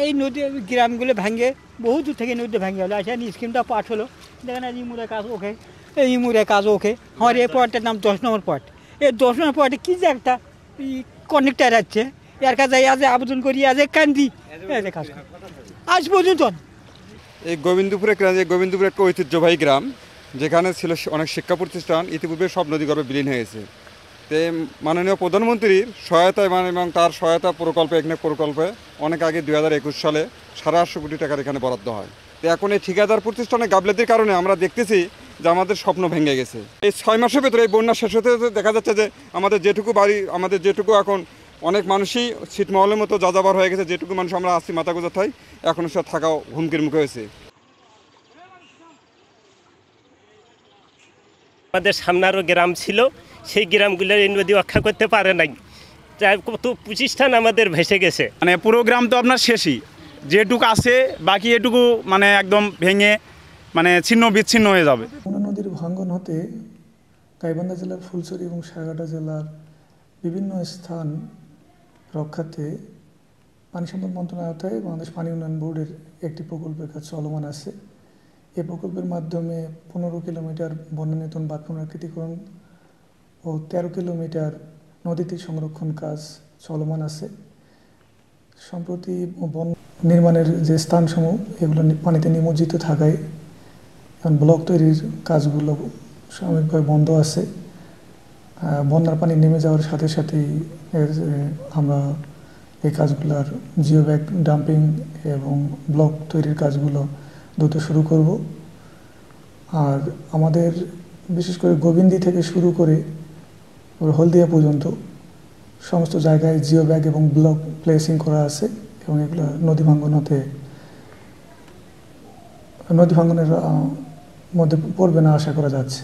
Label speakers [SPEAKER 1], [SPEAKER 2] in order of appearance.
[SPEAKER 1] এই নদী গ্রামগুলো ভাঙে বহু দূর থেকে নদী ভেঙে গেলো আসে স্কিমটা পাঠ হলো দেখেন ইমুরের কাজ ওকে এই ইমুরের কাজ ওকে আমার এই পয়েন্টের নাম 10 নম্বর পয়েন্ট এই 10 নম্বর পয়েন্টে কী যে একটা কনেক্টার আছে এর কাছে আজ আবেদন করি আজ কান্দি কাজ আজ পর্যন্ত
[SPEAKER 2] এই গোবিন্দপুরে একটা ঐতিহ্যবাহী গ্রাম যেখানে ছিল অনেক শিক্ষা প্রতিষ্ঠান ইতিপূর্বে সব নদীগর্ভে বিলীন হয়েছে। তো মাননীয় প্রধানমন্ত্রীর সহায়তায় এবং তার সহায়তা প্রকল্পে অনেক আগে 2021 সালে 8.5 কোটি টাকার এখানে বরাদ্দ হয়। তো এখন এই ঠিকাদার প্রতিষ্ঠানে গাফিলতির কারণে আমরা দেখতেছি যে আমাদের স্বপ্ন ভেঙে গেছে। এই 6 মাসের ভেতরে এই বন্যা শেষ হতে দেখা যাচ্ছে যে আমাদের যেটুকু এখন অনেক মানুষই ছিটমহলের মতো যাযাবর হয়ে গেছে, যেটুকু মানুষ আমরা আসছি মাথা গোঁজা থাই এখন সে থাকাও হুমকির মুখে হয়েছে।
[SPEAKER 3] আমাদের সামনে আরও গ্রাম ছিল, সেই গ্রামগুলোর এই নদী রক্ষা করতে পারে নাই, প্রায় কত প্রতিষ্ঠান আমাদের ভেসে গেছে।
[SPEAKER 4] মানে পুরো গ্রাম তো আপনার শেষই, যেটুকু আছে বাকি এটুকু মানে একদম ভেঙে মানে ছিন্ন বিচ্ছিন্ন হয়ে যাবে।
[SPEAKER 5] যমুনা নদীর ভাঙ্গন হতে গাইবান্ধা জেলার ফুলছড়ি এবং সারঘাটা জেলার বিভিন্ন স্থান রক্ষার্থে পানি সম্পদ মন্ত্রণালয়ের আওতায় বাংলাদেশ পানি উন্নয়ন বোর্ডের একটি প্রকল্পের কাজ চলমান আছে। এই প্রকল্পের মাধ্যমে 15 কিলোমিটার বন্যা নিয়ন্ত্রণ বাঁধ পুনরাকৃতিকরণ ও 13 কিলোমিটার নদীতীর সংরক্ষণ কাজ চলমান আছে। সম্প্রতি বন্যা নির্মাণের যে স্থানসমূহ এগুলো পানিতে নিমজ্জিত থাকায় এখন ব্লক তৈরির কাজগুলো সাময়িকভাবে বন্ধ আছে। বন্যার পানি নেমে যাওয়ার সাথে সাথেই আমরা এই কাজগুলোর জিও ব্যাগ ডাম্পিং এবং ব্লক তৈরির কাজগুলো দ্রুত শুরু করব। আর আমাদের বিশেষ করে গোবিন্দি থেকে শুরু করে হলদিয়া পর্যন্ত সমস্ত জায়গায় জিও ব্যাগ এবং ব্লক প্লেসিং করা আছে এবং এগুলো নদী ভাঙ্গনের মধ্যে পড়বে না আশা করা যাচ্ছে।